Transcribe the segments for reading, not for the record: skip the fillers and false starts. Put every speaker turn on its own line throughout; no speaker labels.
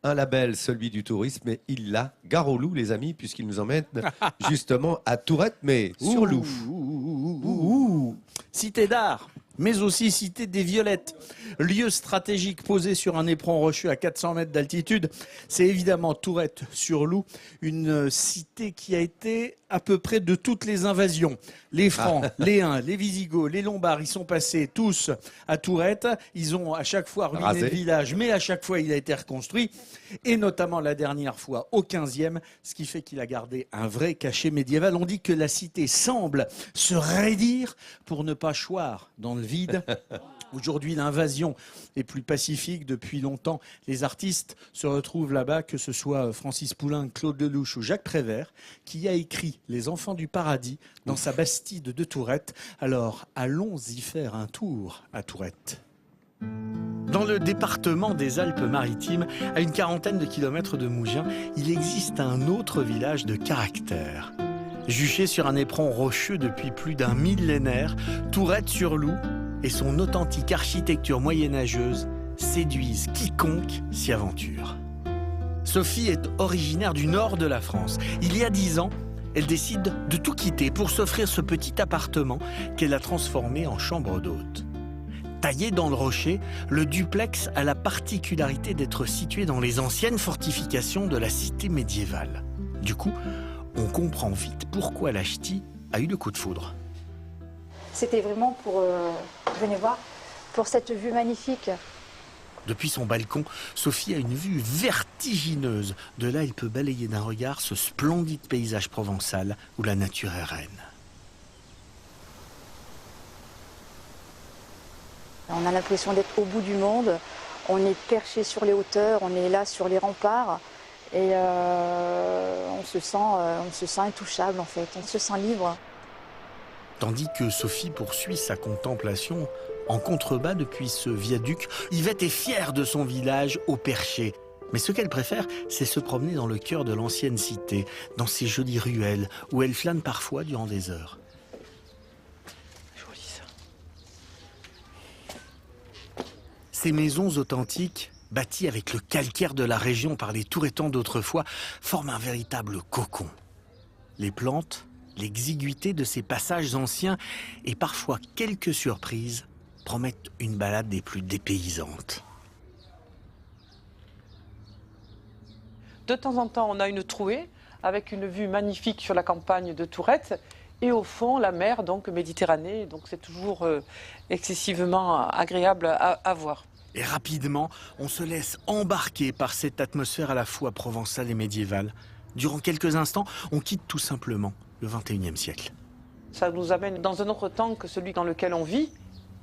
Un label, celui du tourisme, mais il l'a, gare aux loups, les amis, puisqu'il nous emmène justement à Tourette, mais sur loup.
Cité d'art, mais aussi cité des Violettes. Lieu stratégique posé sur un éperon rocheux à 400 mètres d'altitude, c'est évidemment Tourette-sur-Loup, une cité qui a été à peu près de toutes les invasions. Les Francs, les Huns, les Visigoths, les Lombards, ils sont passés tous à Tourette. Ils ont à chaque fois ruiné le village, mais à chaque fois il a été reconstruit. Et notamment la dernière fois au 15e, ce qui fait qu'il a gardé un vrai cachet médiéval. On dit que la cité semble se raidir pour ne pas choir dans le vide. Aujourd'hui, l'invasion est plus pacifique depuis longtemps. Les artistes se retrouvent là-bas, que ce soit Francis Poulenc, Claude Lelouch ou Jacques Prévert, qui a écrit Les Enfants du Paradis dans sa bastide de Tourette. Alors, allons y faire un tour à Tourette. Dans le département des Alpes-Maritimes, à une quarantaine de kilomètres de Mougins, il existe un autre village de caractère. Juché sur un éperon rocheux depuis plus d'un millénaire, Tourette-sur-Loup et son authentique architecture moyenâgeuse séduisent quiconque s'y aventure. Sophie est originaire du nord de la France. Il y a 10 ans, elle décide de tout quitter pour s'offrir ce petit appartement qu'elle a transformé en chambre d'hôte. Taillé dans le rocher, le duplex a la particularité d'être situé dans les anciennes fortifications de la cité médiévale. Du coup, on comprend vite pourquoi la ch'ti a eu le coup de foudre.
C'était vraiment pour, venez voir, pour cette vue magnifique.
Depuis son balcon, Sophie a une vue vertigineuse. De là, elle peut balayer d'un regard ce splendide paysage provençal où la nature est reine.
On a l'impression d'être au bout du monde. On est perché sur les hauteurs, on est là sur les remparts. Et on se sent intouchable en fait, on se sent libre.
Tandis que Sophie poursuit sa contemplation en contrebas depuis ce viaduc, Yvette est fière de son village au Perché. Mais ce qu'elle préfère, c'est se promener dans le cœur de l'ancienne cité, dans ces jolies ruelles où elle flâne parfois durant des heures. Joli ça. Ces maisons authentiques, bâties avec le calcaire de la région par les Touretans d'autrefois, forment un véritable cocon. Les plantes, l'exiguïté de ces passages anciens et parfois quelques surprises promettent une balade des plus dépaysantes.
De temps en temps, on a une trouée avec une vue magnifique sur la campagne de Tourette et au fond, la mer, donc Méditerranée. Donc c'est toujours excessivement agréable à voir.
Et rapidement, on se laisse embarquer par cette atmosphère à la fois provençale et médiévale. Durant quelques instants, on quitte tout simplement le XXIe siècle.
Ça nous amène dans un autre temps que celui dans lequel on vit.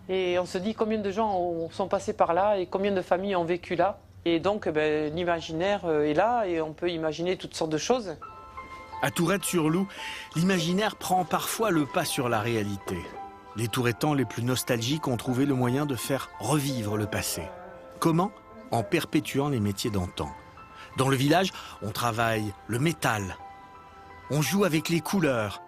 Et on se dit combien de gens sont passés par là et combien de familles ont vécu là. Et donc l'imaginaire est là et on peut imaginer toutes sortes de choses.
À Tourette-sur-Loup, l'imaginaire prend parfois le pas sur la réalité. Les Touretans les plus nostalgiques ont trouvé le moyen de faire revivre le passé. Comment ? En perpétuant les métiers d'antan. Dans le village, on travaille le métal. On joue avec les couleurs.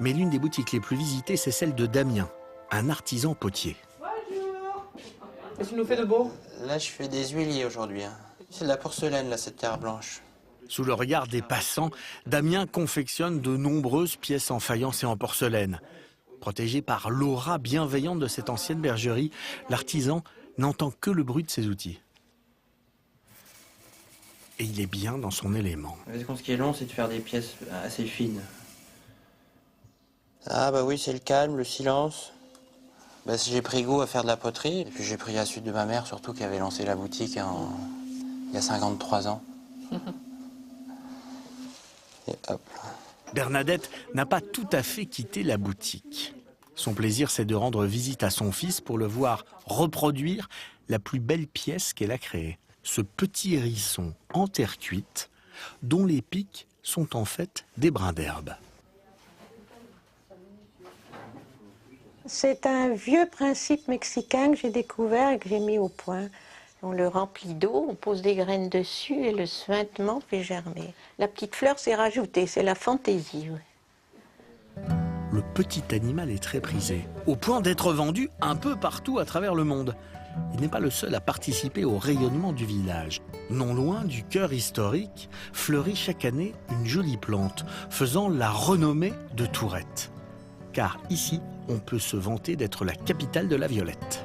Mais l'une des boutiques les plus visitées, c'est celle de Damien, un artisan potier.
Bonjour. Qu'est-ce que tu nous fais de beau ?
Là, je fais des huiliers aujourd'hui. C'est de la porcelaine, là, cette terre blanche.
Sous le regard des passants, Damien confectionne de nombreuses pièces en faïence et en porcelaine. Protégé par l'aura bienveillante de cette ancienne bergerie, l'artisan n'entend que le bruit de ses outils. Et il est bien dans son élément.
Ce qui est long, c'est de faire des pièces assez fines. Ah bah oui, c'est le calme, le silence. Bah, j'ai pris goût à faire de la poterie, et puis j'ai pris la suite de ma mère, surtout qui avait lancé la boutique il y a 53 ans. Et hop.
Bernadette n'a pas tout à fait quitté la boutique. Son plaisir, c'est de rendre visite à son fils pour le voir reproduire la plus belle pièce qu'elle a créée. Ce petit hérisson en terre cuite, dont les pics sont en fait des brins d'herbe.
C'est un vieux principe mexicain que j'ai découvert et que j'ai mis au point. On le remplit d'eau, on pose des graines dessus et le suintement fait germer. La petite fleur, c'est rajouté, c'est la fantaisie. Ouais.
Le petit animal est très prisé, au point d'être vendu un peu partout à travers le monde. il n'est pas le seul à participer au rayonnement du village. Non loin du cœur historique, fleurit chaque année une jolie plante, faisant la renommée de Tourette. Car ici, on peut se vanter d'être la capitale de la violette.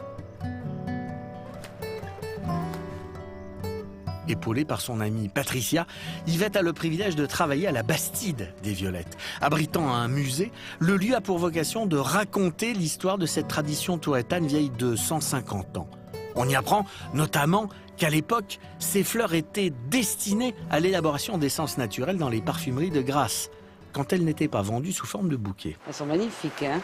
Épaulée par son amie Patricia, Yvette a le privilège de travailler à la Bastide des Violettes. Abritant un musée, le lieu a pour vocation de raconter l'histoire de cette tradition tourettane vieille de 150 ans. On y apprend notamment qu'à l'époque, ces fleurs étaient destinées à l'élaboration d'essences naturelles dans les parfumeries de Grasse, quand elles n'étaient pas vendues sous forme de bouquets.
Elles sont magnifiques, hein.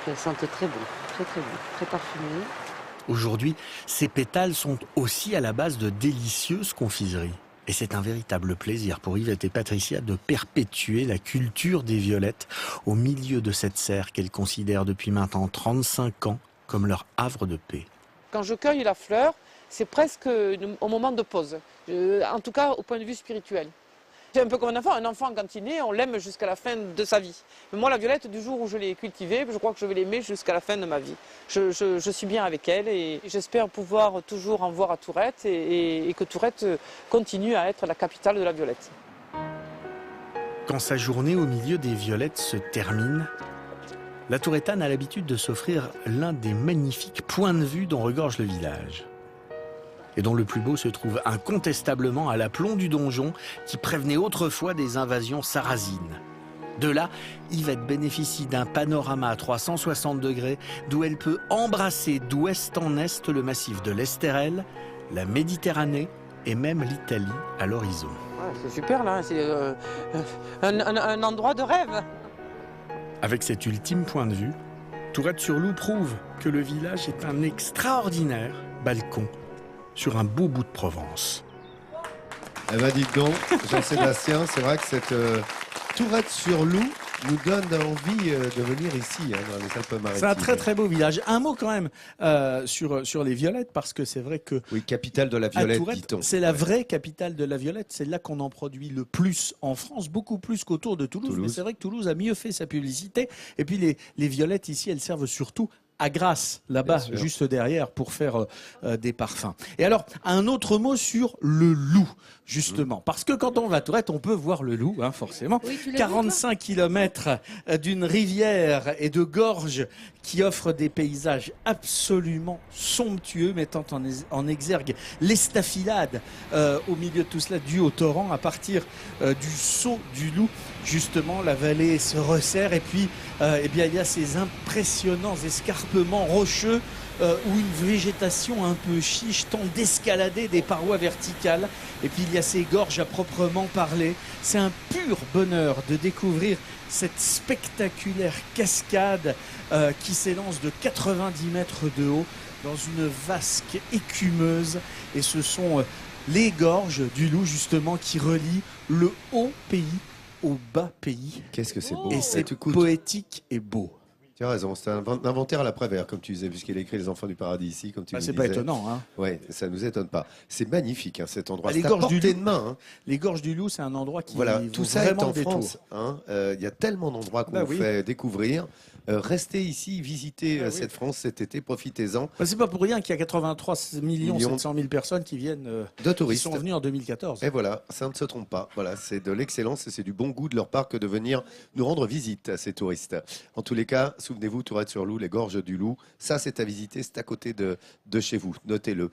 Elles sentent très bon, très parfumées.
Aujourd'hui, ces pétales sont aussi à la base de délicieuses confiseries. Et c'est un véritable plaisir pour Yvette et Patricia de perpétuer la culture des violettes au milieu de cette serre qu'elles considèrent depuis maintenant 35 ans comme leur havre de paix.
Quand je cueille la fleur, c'est presque au moment de pause, en tout cas au point de vue spirituel. C'est un peu comme un enfant quand il naît, on l'aime jusqu'à la fin de sa vie. Mais moi, la violette, du jour où je l'ai cultivée, je crois que je vais l'aimer jusqu'à la fin de ma vie. Je suis bien avec elle et j'espère pouvoir toujours en voir à Tourette et que Tourette continue à être la capitale de la violette.
Quand sa journée au milieu des violettes se termine, la Tourettane a l'habitude de s'offrir l'un des magnifiques points de vue dont regorge le village. Et dont le plus beau se trouve incontestablement à l'aplomb du donjon qui prévenait autrefois des invasions sarrasines. De là, Yvette bénéficie d'un panorama à 360 degrés d'où elle peut embrasser d'ouest en est le massif de l'Estérel, la Méditerranée et même l'Italie à l'horizon.
Ouais, c'est super là, c'est un endroit de rêve.
Avec cet ultime point de vue, Tourette-sur-Loup prouve que le village est un extraordinaire balcon sur un beau bout de Provence.
Eh ben dites donc, Jean-Sébastien, c'est vrai que cette Tourette-sur-Loup nous donne envie de venir ici, hein, dans les Alpes-Maritimes.
C'est un très très beau village. Un mot quand même sur les violettes, parce que c'est vrai que
Oui, capitale de la
à
violette,
Tourette,
dit-on.
c'est la vraie capitale de la violette. C'est là qu'on en produit le plus en France, beaucoup plus qu'autour de Toulouse. Mais c'est vrai que Toulouse a mieux fait sa publicité. Et puis les violettes ici, elles servent surtout à Grasse, là-bas,
Bien sûr.
juste derrière, pour faire des parfums. Et alors, un autre mot sur le loup, justement. Parce que quand on va à Tourette, on peut voir le loup, hein, forcément.
Oui, tu l'as vu,
45 kilomètres d'une rivière et de gorges qui offrent des paysages absolument somptueux, mettant en exergue l'estafilade au milieu de tout cela, dû au torrent, à partir du saut du loup. Justement, la vallée se resserre et puis eh bien, il y a ces impressionnants escarpements rocheux où une végétation un peu chiche tente d'escalader des parois verticales. Et puis il y a ces gorges à proprement parler. C'est un pur bonheur de découvrir cette spectaculaire cascade qui s'élance de 90 mètres de haut dans une vasque écumeuse. Et ce sont les gorges du Loup justement qui relient le haut pays au bas pays.
Qu'est-ce que c'est beau.
Et c'est
tu écoutes.
poétique et beau.
Tu as raison, c'est un inventaire à la Prévert, comme tu disais, puisqu'il a écrit Les Enfants du Paradis ici, comme tu
Bah,
le
c'est
disais.
pas étonnant, hein.
Oui, ça ne nous étonne pas. C'est magnifique, hein, cet endroit.
Les
C'est à
gorges du
portée
Loup.
de main. Hein.
Les gorges du Loup, c'est un endroit qui
Voilà,
vaut
tout ça est
vraiment
en
le détour.
France. Hein. Il y a tellement d'endroits qu'on
Bah
vous
oui.
fait découvrir. Restez ici, visitez
Bah oui.
cette France cet été, profitez-en.
Bah, c'est pas pour rien qu'il y a 83
Millions.
700 000 personnes qui viennent,
De
qui
touristes.
sont venues en 2014.
Et voilà, ça ne se trompe pas. Voilà, c'est de l'excellence et c'est du bon goût de leur part que de venir nous rendre visite à ces touristes. En tous les cas, souvenez-vous, Tourette-sur-Loup, les gorges du Loup, ça c'est à visiter, c'est à côté de chez vous. Notez-le.